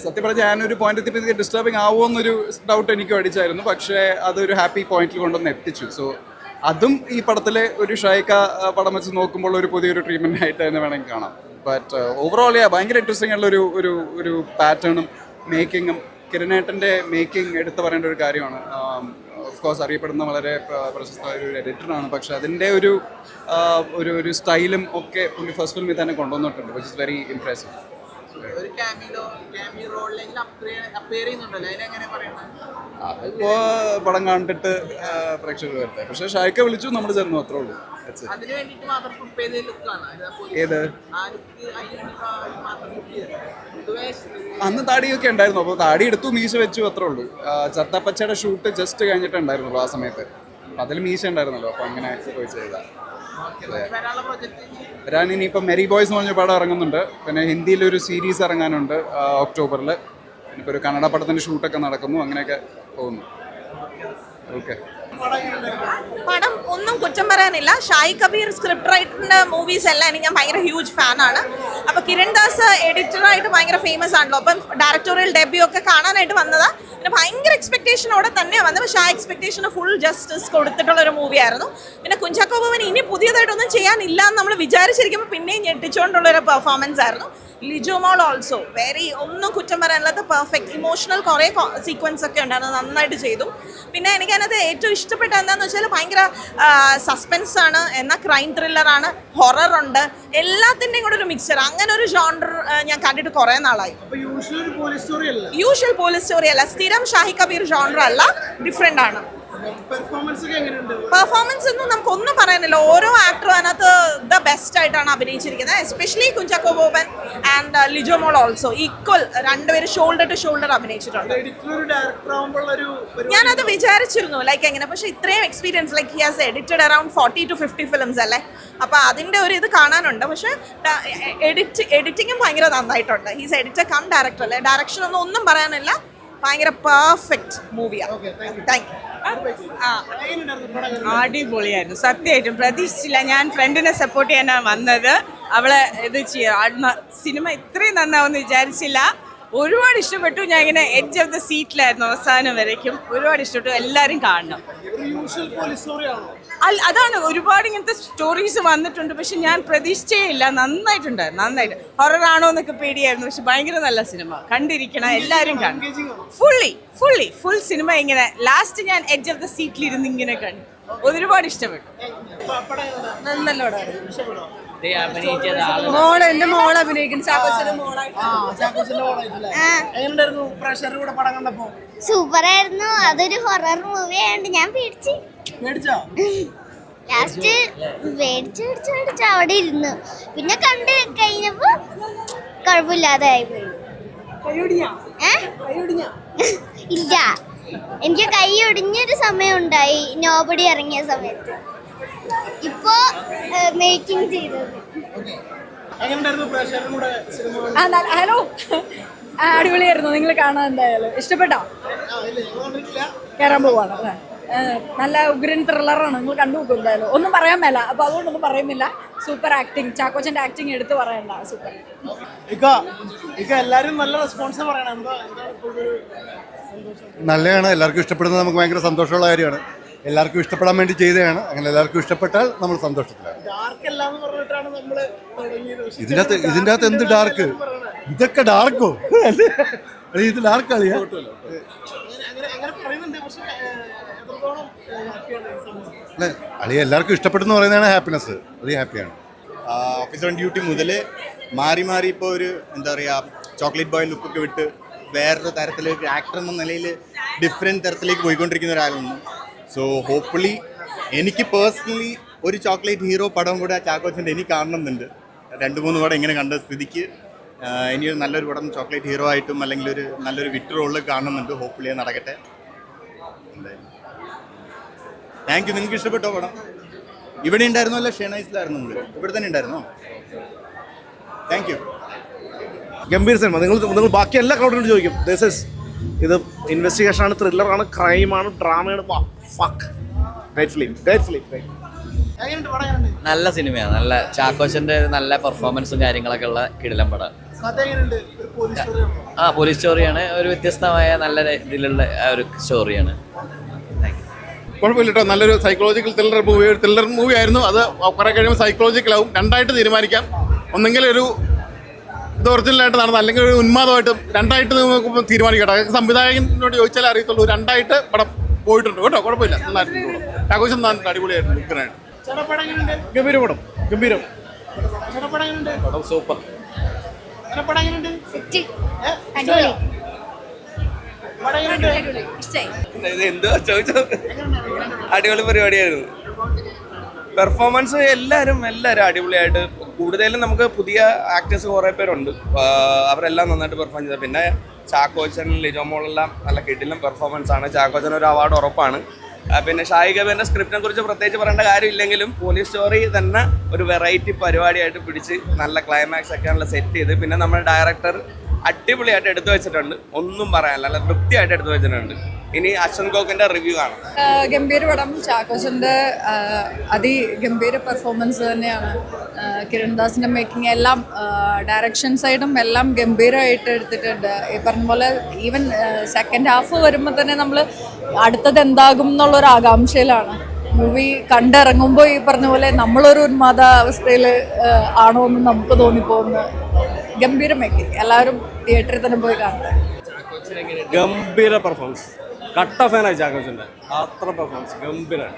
സത്യം പറഞ്ഞാൽ ഞാനൊരു പോയിന്റ് എത്തിയപ്പോൾ ഡിസ്റ്റർബിങ് ആവുമെന്നൊരു ഡൗട്ട് എനിക്കും അടിച്ചായിരുന്നു. പക്ഷേ അതൊരു ഹാപ്പി പോയിന്റിൽ കൊണ്ടുവന്ന് എത്തിച്ചു. സോ അതും ഈ പടത്തിലെ ഒരു ഷൈക്ക പടം വെച്ച് നോക്കുമ്പോൾ ഒരു പുതിയൊരു ട്രീറ്റ്മെന്റ് ആയിട്ട് തന്നെ വേണമെങ്കിൽ കാണാം. ബട്ട് ഓവറോൾ ഭയങ്കര ഇൻട്രസ്റ്റിംഗ് ആയിട്ടുള്ള ഒരു പാറ്റേണും മേക്കിങ്ങും കിരണേട്ടൻ്റെ മേക്കിംഗ് എടുത്തു പറയേണ്ട ഒരു കാര്യമാണ്. ഓഫ് കോഴ്സ് അറിയപ്പെടുന്ന വളരെ പ്രശസ്തമായ ഒരു എഡിറ്ററാണ്. പക്ഷെ അതിൻ്റെ ഒരു സ്റ്റൈലും ഒക്കെ പുള്ളി ഫസ്റ്റ് ഫിലിമിൽ തന്നെ കൊണ്ടുവന്നിട്ടുണ്ട്, വിച്ച് ഇസ് വെരി ഇംപ്രസീവ്. അതിപ്പോ പടം കണ്ടിട്ട് പ്രേക്ഷകർ വരട്ടെ. പക്ഷെ ഷായിക്ക വിളിച്ചു, നമ്മൾ ചെന്നു, അത്രേ ഉള്ളൂ. ഏത് അന്ന് താടിയൊക്കെ ഉണ്ടായിരുന്നു. അപ്പോൾ താടി എടുത്തു, മീശ വെച്ചു, അത്രേ ഉള്ളൂ. ചത്തപ്പച്ചയുടെ ഷൂട്ട് ജസ്റ്റ് കഴിഞ്ഞിട്ടുണ്ടായിരുന്നുള്ളൂ ആ സമയത്ത്. അപ്പം അതിൽ മീശ ഉണ്ടായിരുന്നല്ലോ. അപ്പോൾ അങ്ങനെ പോയി ചെയ്താൽ വരാൻ ഇനിയിപ്പം മെരി ബോയ്സ് എന്ന് പറഞ്ഞ പടം ഇറങ്ങുന്നുണ്ട്. പിന്നെ ഹിന്ദിയിലൊരു സീരീസ് ഇറങ്ങാനുണ്ട് ഒക്ടോബറിൽ. ഇപ്പോൾ ഒരു കന്നഡ പടത്തിൻ്റെ ഷൂട്ടൊക്കെ നടക്കുന്നു. അങ്ങനെയൊക്കെ പോകുന്നു. ഓക്കെ, പടം ഒന്നും കുറ്റം പറയാനില്ല. ഷായി കബീർ സ്ക്രിപ്റ്റ് റൈറ്ററിൻ്റെ മൂവീസ് എല്ലാം എനിക്ക് ഞാൻ ഭയങ്കര ഹ്യൂജ് ഫാനാണ്. അപ്പോൾ കിരൺ ദാസ് എഡിറ്ററായിട്ട് ഭയങ്കര ഫേമസ് ആണല്ലോ. അപ്പം ഡയറക്ടോറിയൽ ഡെബ്യൂ ഒക്കെ കാണാനായിട്ട് വന്നതാണ്. പിന്നെ ഭയങ്കര എക്സ്പെക്ടേഷനോടെ തന്നെയാണ് വന്നത്. പക്ഷേ ആ എക്സ്പെക്ടേഷന് ഫുൾ ജസ്റ്റിസ് കൊടുത്തിട്ടുള്ളൊരു മൂവിയായിരുന്നു. പിന്നെ കുഞ്ചാക്കോ ബോബൻ ഇനി പുതിയതായിട്ടൊന്നും ചെയ്യാനില്ല എന്ന് നമ്മൾ വിചാരിച്ചിരിക്കുമ്പോൾ പിന്നെയും ഞെട്ടിച്ചുകൊണ്ടുള്ളൊരു പെർഫോമൻസ് ആയിരുന്നു. ലിജോ മോൾ ഓൾസോ ഒന്നും കുറ്റം പറയാനില്ലാത്ത പെർഫെക്റ്റ് ഇമോഷണൽ കുറേ സീക്വൻസ് ഒക്കെ ഉണ്ടായിരുന്നു, നന്നായിട്ട് ചെയ്തു. പിന്നെ എനിക്കതിനകത്ത് ഏറ്റവും ഇഷ്ടപ്പെട്ട എന്താണെന്ന് വെച്ചാൽ ഭയങ്കര സസ്പെൻസ് ആണ്, എന്നാൽ ക്രൈം ത്രില്ലറാണ്, ഹൊററുണ്ട്, എല്ലാത്തിൻ്റെയും കൂടെ ഒരു മിക്സർ. അങ്ങനെ ഒരു ജോണർ ഞാൻ കണ്ടിട്ട് കുറേ നാളായി. യൂഷ്വൽ പോലീസ് സ്റ്റോറി അല്ല, സ്ഥിരം ഷാഹി കബീർ ജോണർ അല്ല, ഡിഫറെൻ്റ് ആണ്. പെർഫോമൻസ് ഒന്നും നമുക്കൊന്നും പറയാനില്ല. ഓരോ ആക്ടറും അതിനകത്ത് ദ ബെസ്റ്റ് ആയിട്ടാണ് അഭിനയിച്ചിരിക്കുന്നത്. Especially Kunchacko Boban and Lijo Mol also equal, രണ്ടുപേരും ഷോൾഡർ ടു ഷോൾഡർ അഭിനയിച്ചിട്ടുണ്ട്. ഞാനത് വിചാരിച്ചിരുന്നു എങ്ങനെ, പക്ഷെ ഇത്രയും experience he has edited around 40 to 50 films അല്ലേ. അപ്പോൾ അതിൻ്റെ ഒരു ഇത് കാണാനുണ്ട്. പക്ഷേ എഡിറ്റിങ്ങും ഭയങ്കര നന്നായിട്ടുണ്ട്. ഹീസ് എഡിറ്റർ കം ഡയറക്ടർ അല്ലേ. ഡയറക്ഷൻ ഒന്നും പറയാനില്ല, ഭയങ്കര പെർഫെക്റ്റ് മൂവിയാണ്. Thank you. അടിപൊളിയായിരുന്നു, സത്യമായിട്ടും പ്രതീക്ഷിച്ചില്ല. ഞാൻ ഫ്രണ്ടിനെ സപ്പോർട്ട് ചെയ്യാനാണ് വന്നത്. അവളെ ഇത് സിനിമ ഇത്രയും നന്നാവുമെന്ന് വിചാരിച്ചില്ല. ഒരുപാട് ഇഷ്ടപ്പെട്ടു. ഞാൻ ഇങ്ങനെ എഡ്ജ് ഓഫ് ദ സീറ്റിലായിരുന്നു അവസാനം വരയ്ക്കും. ഒരുപാട് ഇഷ്ടപ്പെട്ടു. എല്ലാവരും കാണണം. അതാണ്, ഒരുപാട് ഇങ്ങനത്തെ സ്റ്റോറീസ് വന്നിട്ടുണ്ട്, പക്ഷെ ഞാൻ പ്രതീക്ഷിച്ചേ ഇല്ല. നന്നായിട്ടുണ്ടായിരുന്നു, നന്നായിട്ട്. ഹൊററാണോ എന്നൊക്കെ പേടിയായിരുന്നു, പക്ഷെ ഭയങ്കര നല്ല സിനിമ. കണ്ടിരിക്കണം, എല്ലാവരും കാണും. ഫുൾ സിനിമ ഇങ്ങനെ ലാസ്റ്റ് ഞാൻ എഡ്ജ് ഓഫ് ദ സീറ്റിലിരുന്ന് ഇങ്ങനെ കണ്ടു. ഒരുപാട് ഇഷ്ടപ്പെട്ടു. എന്റെ മോൾ അഭിനയിക്കുന്നു. സൂപ്പറായിരുന്നു. അതൊരു ഹൊറർ മൂവി ആയതുകൊണ്ട് ഞാൻ പേടിച്ചു. ലാസ്റ്റ് പേടിച്ചു അവിടെ ഇരുന്നു. പിന്നെ കണ്ട് കഴിഞ്ഞപ്പോ കുഴപ്പമില്ലാതെ ആയിപ്പോയി. ഇല്ല, എനിക്ക് കൈ ഒടിഞ്ഞൊരു സമയം ഉണ്ടായി നോബഡി ഇറങ്ങിയ സമയത്ത്. ഇപ്പോ മേക്കിംഗ് ചെയ്തത്. ഹലോ, അടിപൊളിയായിരുന്നു. നിങ്ങൾ കാണാൻ എന്തായാലും ഇഷ്ടപ്പെട്ടോ? കയറാൻ പോവാണ്. നല്ല ഉഗ്രൻ ത്രില്ലറാണ്. നിങ്ങൾ കണ്ടു നോക്കും എന്തായാലും. ഒന്നും പറയാൻ മേല, അപ്പോൾ അതുകൊണ്ടൊന്നും പറയുന്നില്ല. സൂപ്പർ ആക്ടിങ്, ചാക്കോച്ചൻ്റെ ആക്ടിങ് എടുത്ത് പറയണ്ട, സൂപ്പർ. എല്ലാവരും നല്ല റെസ്പോൺസ് പറയണം. നല്ലതാണ്. എല്ലാവർക്കും ഇഷ്ടപ്പെടുന്നത് നമുക്ക് ഭയങ്കര സന്തോഷമുള്ള കാര്യമാണ്. എല്ലാവർക്കും ഇഷ്ടപ്പെടാൻ വേണ്ടി ചെയ്തതാണ്. അങ്ങനെ എല്ലാവർക്കും ഇഷ്ടപ്പെട്ടാൽ നമ്മൾ സന്തോഷത്തിലാണ്. ഇതിൻ്റെ അകത്ത് എന്ത് ഡാർക്ക്? ഇതൊക്കെ ഡാർക്കോ? ഇത് ഡാർക്ക് കളിയാ? അളി എല്ലാവർക്കും ഇഷ്ടപ്പെട്ടെന്ന് പറയുന്നതാണ് ഹാപ്പിനെസ്. അത് ഹാപ്പിയാണ്. ഓഫീസർ ഓൺ ഡ്യൂട്ടി മുതൽ മാറി ഇപ്പോൾ ഒരു എന്താ പറയുക, ചോക്ലേറ്റ് ബോയ് ലുക്കൊക്കെ വിട്ട് വേറൊരു തരത്തിലേക്ക് ആക്ടർ എന്ന നിലയിൽ ഡിഫറെൻറ്റ് തരത്തിലേക്ക് പോയിക്കൊണ്ടിരിക്കുന്ന ഒരാളാണ്. സോ ഹോപ്പ്ഫുള്ളി എനിക്ക് പേഴ്സണലി ഒരു ചോക്ലേറ്റ് ഹീറോ പടം കൂടെ ചാക്കോച്ചൻ്റെ എനിക്ക് കാണണമെന്നുണ്ട്. 2-3 പടം ഇങ്ങനെ കണ്ട സ്ഥിതിക്ക് ഇനി നല്ലൊരു പടം ചോക്ലേറ്റ് ഹീറോ ആയിട്ടും അല്ലെങ്കിൽ ഒരു നല്ലൊരു വിറ്റ് റോളിൽ കാണുന്നുണ്ട്. ഹോപ്പ്ഫുള്ളി നടക്കട്ടെ. എന്തായാലും താങ്ക് യു. നിങ്ങൾക്ക് ഇഷ്ടപ്പെട്ടോ പടം? ഇവിടെ ഉണ്ടായിരുന്നോ അല്ല ഷെനൈസിലായിരുന്നു? ഇവിടെ തന്നെ ഉണ്ടായിരുന്നോ? Thank you. ഗംഭീർ സിനിമ. നിങ്ങൾ ബാക്കി എല്ലാ ക്രൗഡിനോട് ചോദിക്കും. ഇത് ഇൻവെസ്റ്റിഗേഷനാണ്, ത്രില്ലറാണ്, ക്രൈമാണ്, ഡ്രാമയാണ്. നല്ല സിനിമയാണ്. നല്ല ചാക്കോച്ചൻ്റെ നല്ല പെർഫോമൻസും കാര്യങ്ങളൊക്കെ ഉള്ള കിടിലം പടം. പോലീസ് സ്റ്റോറിയാണ്. ഒരു വ്യത്യസ്തമായ നല്ല ഇതിലുള്ള ഒരു സ്റ്റോറിയാണ്. കുഴപ്പമില്ല കേട്ടോ, നല്ലൊരു സൈക്കോളജിക്കൽ ത്രില്ലർ മൂവി ആയിരുന്നു. അത് കുറെ കഴിയുമ്പോൾ സൈക്കോളജിക്കലാവും. രണ്ടായിട്ട് തീരുമാനിക്കാം. ഒന്നെങ്കിൽ ഒരു ഇത് ഒറിജിനലായിട്ട് നടന്ന, അല്ലെങ്കിൽ ഒരു ഉന്മാദമായിട്ട് രണ്ടായിട്ട് നമുക്ക് തീരുമാനിക്കട്ടെ. സംവിധായകനോട് ചോദിച്ചാൽ അറിയത്തുള്ളൂ. രണ്ടായിട്ട് പടം പോയിട്ടുണ്ട് കേട്ടോ, കുഴപ്പമില്ല, നന്നായിട്ടുണ്ട്. ആഘോഷം അടിപൊളിയായിട്ടുണ്ട്. ഗംഭീരം പടം, ഗംഭീരം പടം, സൂപ്പർ. എന്തോ ചോദിച്ചത്, അടിപൊളി പരിപാടിയായിരുന്നു. പെർഫോമൻസ് എല്ലാവരും അടിപൊളിയായിട്ട്. കൂടുതലും നമുക്ക് പുതിയ ആക്ടേഴ്സ് കുറേ പേരുണ്ട്, അവരെല്ലാം നന്നായിട്ട് പെർഫോം ചെയ്തത്. പിന്നെ ചാക്കോച്ചൻ, ലിജോ മോളെല്ലാം നല്ല കിടിലം പെർഫോമൻസ് ആണ്. ചാക്കോച്ചൻ ഒരു അവാർഡ് ഉറപ്പാണ്. പിന്നെ ഷായി കബീറിൻ്റെ സ്ക്രിപ്റ്റിനെ കുറിച്ച് പ്രത്യേകിച്ച് പറയേണ്ട കാര്യമില്ലെങ്കിലും പോലീസ് സ്റ്റോറി തന്നെ ഒരു വെറൈറ്റി പരിപാടിയായിട്ട് പിടിച്ച് നല്ല ക്ലൈമാക്സ് ഒക്കെയാണല്ലോ സെറ്റ് ചെയ്ത്. പിന്നെ നമ്മുടെ ഡയറക്ടർ അടിപൊളിയായിട്ട് എടുത്തു വെച്ചിട്ടുണ്ട്, ഒന്നും പറയാനില്ല, നല്ല തൃപ്തിയായിട്ട് എടുത്തു വെച്ചിട്ടുണ്ട്. ഇനി അശ്വന്ത് ഗോക്കിന്റെ റിവ്യൂ ആണ്. ഗംഭീര പടം, ചാക്കോച്ചൻ്റെ അതിഗംഭീര പെർഫോമൻസ് തന്നെയാണ്. കിരൺദാസിൻ്റെ മേക്കിംഗ് എല്ലാം, ഡയറക്ഷൻ സൈഡും എല്ലാം ഗംഭീരമായിട്ട് എടുത്തിട്ടുണ്ട്. ഈ പറഞ്ഞ പോലെ ഈവൻ സെക്കൻഡ് ഹാഫ് വരുമ്പോൾ തന്നെ നമ്മൾ അടുത്തത് എന്താകും എന്നുള്ളൊരു ആകാംക്ഷയിലാണ്. മൂവി കണ്ടിറങ്ങുമ്പോൾ ഈ പറഞ്ഞ പോലെ നമ്മളൊരു ഉന്മാദ അവസ്ഥയിൽ ആണോ എന്ന് നമുക്ക് തോന്നിപ്പോകുന്ന ഗംഭീര മേക്കിംഗ്. എല്ലാവരും തിയേറ്ററിൽ തന്നെ പോയി കാണട്ടെ. ഗംഭീര പെർഫോമൻസ്, കട്ട ഫാനായി ചാക്കോച്ചൻ്റെ. അത്ര പെർഫോമൻസ് ഗംഭീരമാണ്.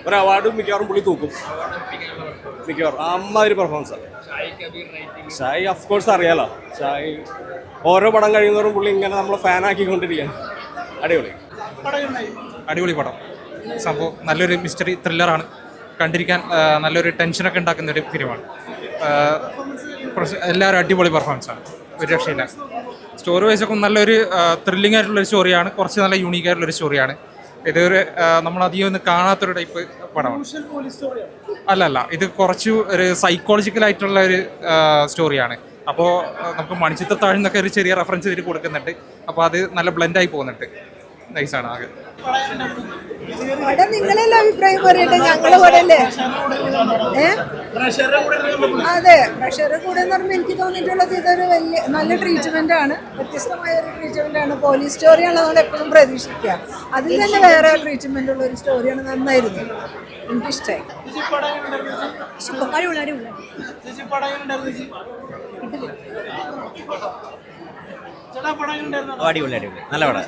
ഒരു അവാർഡും മിക്കവാറും പുള്ളി തൂക്കും, മിക്കവാറും. അമ്മാതിരി പെർഫോമൻസാണ്. ഷായി ഓഫ് കോഴ്സ് അറിയാലോ, ഷായി ഓരോ പടം കഴിയുന്നവരും പുള്ളി ഇങ്ങനെ നമ്മളെ ഫാനാക്കിക്കൊണ്ടിരിക്കുകയാണ്. അടിപൊളി പടം. സംഭവം നല്ലൊരു മിസ്റ്ററി ത്രില്ലറാണ്. കണ്ടിരിക്കാൻ നല്ലൊരു ടെൻഷനൊക്കെ ഉണ്ടാക്കുന്ന ഒരു ഫിലിമാണ്. എല്ലാവരും അടിപൊളി പെർഫോമൻസാണ്, ഒരു രക്ഷയില്ല. സ്റ്റോറി വൈസൊക്കെ നല്ലൊരു ത്രില്ലിംഗ് ആയിട്ടുള്ളൊരു സ്റ്റോറിയാണ്, കുറച്ച് നല്ല യൂണീക്ക് ആയിട്ടുള്ളൊരു സ്റ്റോറിയാണ്. ഇതൊരു നമ്മളധികം ഒന്ന് കാണാത്തൊരു ടൈപ്പ് പടമാണ്. അല്ല, ഇത് കുറച്ച് ഒരു സൈക്കോളജിക്കൽ ആയിട്ടുള്ള ഒരു സ്റ്റോറിയാണ്. അപ്പോൾ നമുക്ക് മണിച്ചിത്രത്താഴ് എന്നൊക്കെ ഒരു ചെറിയ റെഫറൻസ് ഇതിൽ കൊടുക്കുന്നുണ്ട്. അപ്പോൾ അത് നല്ല ബ്ലെൻഡായി പോകുന്നുണ്ട്. നൈസാണ് ആകെ. നിങ്ങളെല്ലാം അഭിപ്രായം പറയട്ടെ, ഞങ്ങളെ പോലെയല്ലേ? അതെ, പ്രഷർ കൂടെ എന്ന് പറയുമ്പോൾ എനിക്ക് തോന്നിയിട്ടുള്ളത് ഇതൊരു വലിയ നല്ല ട്രീറ്റ്മെന്റ് ആണ്, വ്യത്യസ്തമായ ഒരു ട്രീറ്റ്മെന്റ് ആണ്. പോലീസ് സ്റ്റോറി ഉള്ളതുകൊണ്ട് എപ്പോഴും പ്രതീക്ഷിക്കുക. അതിൽ തന്നെ വേറെ ട്രീറ്റ്മെന്റ് ഉള്ള ഒരു സ്റ്റോറിയാണ്. നന്നായിരുന്നു, എനിക്കിഷ്ടമായി. അടിപൊളി നല്ല പടം,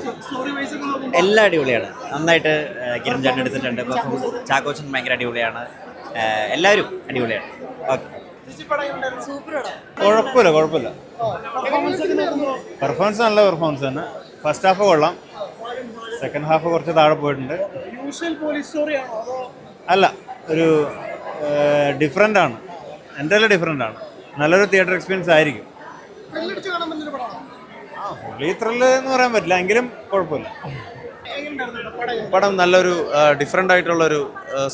എല്ലാം അടിപൊളിയാണ്. നന്നായിട്ട് കിരൺ ചേട്ടൻ എടുത്തിട്ടുണ്ട്. പെർഫോമൻസ് ചാക്കോച്ചൻ ഭയങ്കര അടിപൊളിയാണ്. എല്ലാവരും അടിപൊളിയാണ്. ഓക്കെ, കുഴപ്പമില്ല. പെർഫോമൻസ് നല്ല പെർഫോമൻസ് തന്നെ. ഫസ്റ്റ് ഹാഫ് കൊള്ളാം, സെക്കൻഡ് ഹാഫ് കുറച്ച് താഴെ പോയിട്ടുണ്ട്. അല്ല, ഒരു ഡിഫറെൻ്റ് ആണ്, എന്തായാലും ഡിഫറെൻ്റ് ആണ്. നല്ലൊരു തിയേറ്റർ എക്സ്പീരിയൻസ് ആയിരിക്കും. പുള്ളി ത്രില്ല് എന്ന് പറയാൻ പറ്റില്ല, എങ്കിലും കുഴപ്പമില്ല. പടം നല്ലൊരു ഡിഫറെൻ്റ് ആയിട്ടുള്ളൊരു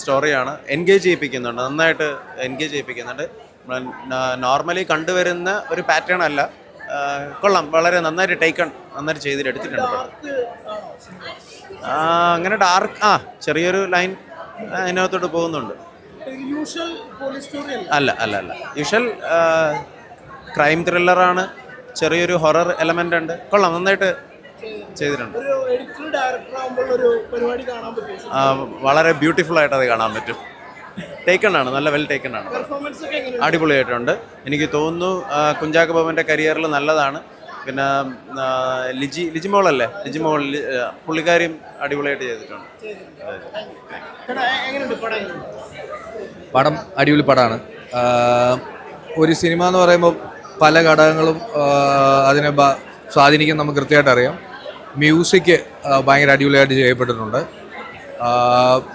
സ്റ്റോറിയാണ്. എൻഗേജ് ചെയ്യിപ്പിക്കുന്നുണ്ട്, നന്നായിട്ട് എൻഗേജ് ചെയ്യിപ്പിക്കുന്നുണ്ട്. നോർമലി കണ്ടുവരുന്ന ഒരു പാറ്റേൺ അല്ല. കൊള്ളാം, വളരെ നന്നായിട്ട് നന്നായിട്ട് ചെയ്തിട്ട് എടുത്തിട്ടുണ്ട്. അങ്ങനെ ഡാർക്ക് ചെറിയൊരു ലൈൻ അതിനകത്തോട്ട് പോകുന്നുണ്ട്. അല്ല യൂഷ്വൽ ക്രൈം ത്രില്ലറാണ്. ചെറിയൊരു ഹൊറർ എലമെന്റ് ഉണ്ട്. കൊള്ളാം, നന്നായിട്ട് ചെയ്തിട്ടുണ്ട്. വളരെ ബ്യൂട്ടിഫുൾ ആയിട്ട് അത് കാണാൻ പറ്റും. ടേക്കണാണ്, നല്ല വെൽ ടേക്കണാണ്. അടിപൊളിയായിട്ടുണ്ട്. എനിക്ക് തോന്നുന്നു കുഞ്ചാക്കോ ബോബൻ്റെ കരിയറിൽ നല്ലതാണ്. പിന്നെ ലിജിമോളല്ലേ, ലിജിമോൾ പുള്ളിക്കാരിയും അടിപൊളിയായിട്ട് ചെയ്തിട്ടുണ്ട്. പടം അടിപൊളി പടമാണ്. ഒരു സിനിമ എന്ന് പറയുമ്പോൾ പല ഘടകങ്ങളും അതിനെ സ്വാധീനിക്കാൻ നമുക്ക് കൃത്യമായിട്ട് അറിയാം. മ്യൂസിക് ഭയങ്കര അടിപൊളിയായിട്ട് ചെയ്യപ്പെട്ടിട്ടുണ്ട്.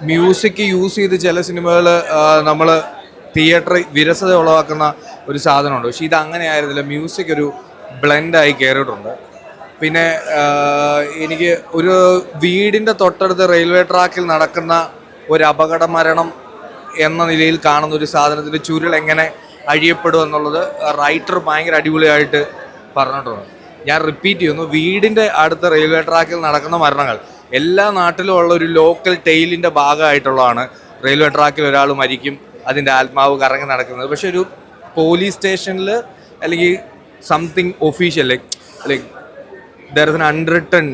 മ്യൂസിക് യൂസ് ചെയ്ത് ചില സിനിമകൾ നമ്മൾ തിയേറ്ററിൽ വിരസത ഉളവാക്കുന്ന ഒരു സാധനമുണ്ട്. പക്ഷേ ഇത് അങ്ങനെ ആയിരുന്നില്ല, മ്യൂസിക് ഒരു ബ്ലെൻഡായി കയറിയിട്ടുണ്ട്. പിന്നെ എനിക്ക് ഒരു വീടിൻ്റെ തൊട്ടടുത്ത് റെയിൽവേ ട്രാക്കിൽ നടക്കുന്ന ഒരു അപകട മരണം എന്ന നിലയിൽ കാണുന്ന ഒരു സാധനത്തിൻ്റെ ചുരുൾ എങ്ങനെ അഴിയപ്പെടും എന്നുള്ളത് റൈറ്റർ ഭയങ്കര അടിപൊളിയായിട്ട് പറഞ്ഞിട്ടുണ്ട്. ഞാൻ റിപ്പീറ്റ് ചെയ്യുന്നു, വീടിൻ്റെ അടുത്ത റെയിൽവേ ട്രാക്കിൽ നടക്കുന്ന മരണങ്ങൾ എല്ലാ നാട്ടിലും ഉള്ള ഒരു ലോക്കൽ ടെയിലിൻ്റെ ഭാഗമായിട്ടുള്ളതാണ്. റെയിൽവേ ട്രാക്കിൽ ഒരാൾ മരിക്കും, അതിൻ്റെ ആത്മാവ് കറങ്ങി നടക്കുന്നത്. പക്ഷെ ഒരു പോലീസ് സ്റ്റേഷനിൽ അല്ലെങ്കിൽ something official like there is an unwritten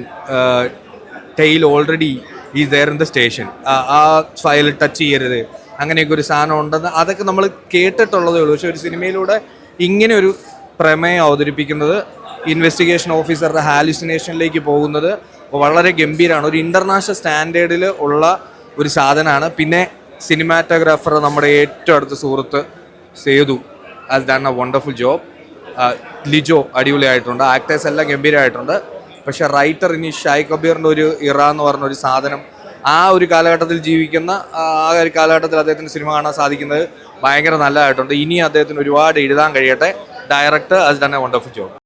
tale already is there in the station. ആ ഫയൽ ടച്ച് ചെയ്യരുത്, അങ്ങനെയൊക്കെ ഒരു സാധനം ഉണ്ടെന്ന് അതൊക്കെ നമ്മൾ കേട്ടിട്ടുള്ളതേ ഉള്ളൂ. പക്ഷെ ഒരു സിനിമയിലൂടെ ഇങ്ങനെ ഒരു പ്രമേയം അവതരിപ്പിക്കുന്നത്, ഇൻവെസ്റ്റിഗേഷൻ ഓഫീസറുടെ ഹാലുസിനേഷനിലേക്ക് പോകുന്നത് വളരെ ഗംഭീരമാണ്. ഒരു ഇൻ്റർനാഷണൽ സ്റ്റാൻഡേർഡിൽ ഉള്ള ഒരു സാധനമാണ്. പിന്നെ സിനിമാറ്റോഗ്രാഫർ നമ്മുടെ ഏറ്റവും അടുത്ത സുഹൃത്ത് Sethu has done a wonderful job. Lijo അടിപൊളിയായിട്ടുണ്ട്, ആക്ടേഴ്സ് എല്ലാം ഗംഭീരമായിട്ടുണ്ട്. പക്ഷെ റൈറ്റർ ഇനി ഷായ് കബീറിൻ്റെ ഒരു ഇറ എന്ന് പറഞ്ഞ ഒരു സാധനം, ആ ഒരു കാലഘട്ടത്തിൽ ജീവിക്കുന്ന ആ ഒരു കാലഘട്ടത്തിൽ അദ്ദേഹത്തിന് സിനിമ കാണാൻ സാധിക്കുന്നത് ഭയങ്കര നല്ലതായിട്ടുണ്ട്. ഇനി അദ്ദേഹത്തിന് ഒരുപാട് എഴുതാൻ കഴിയട്ടെ. Director has done a wonderful job.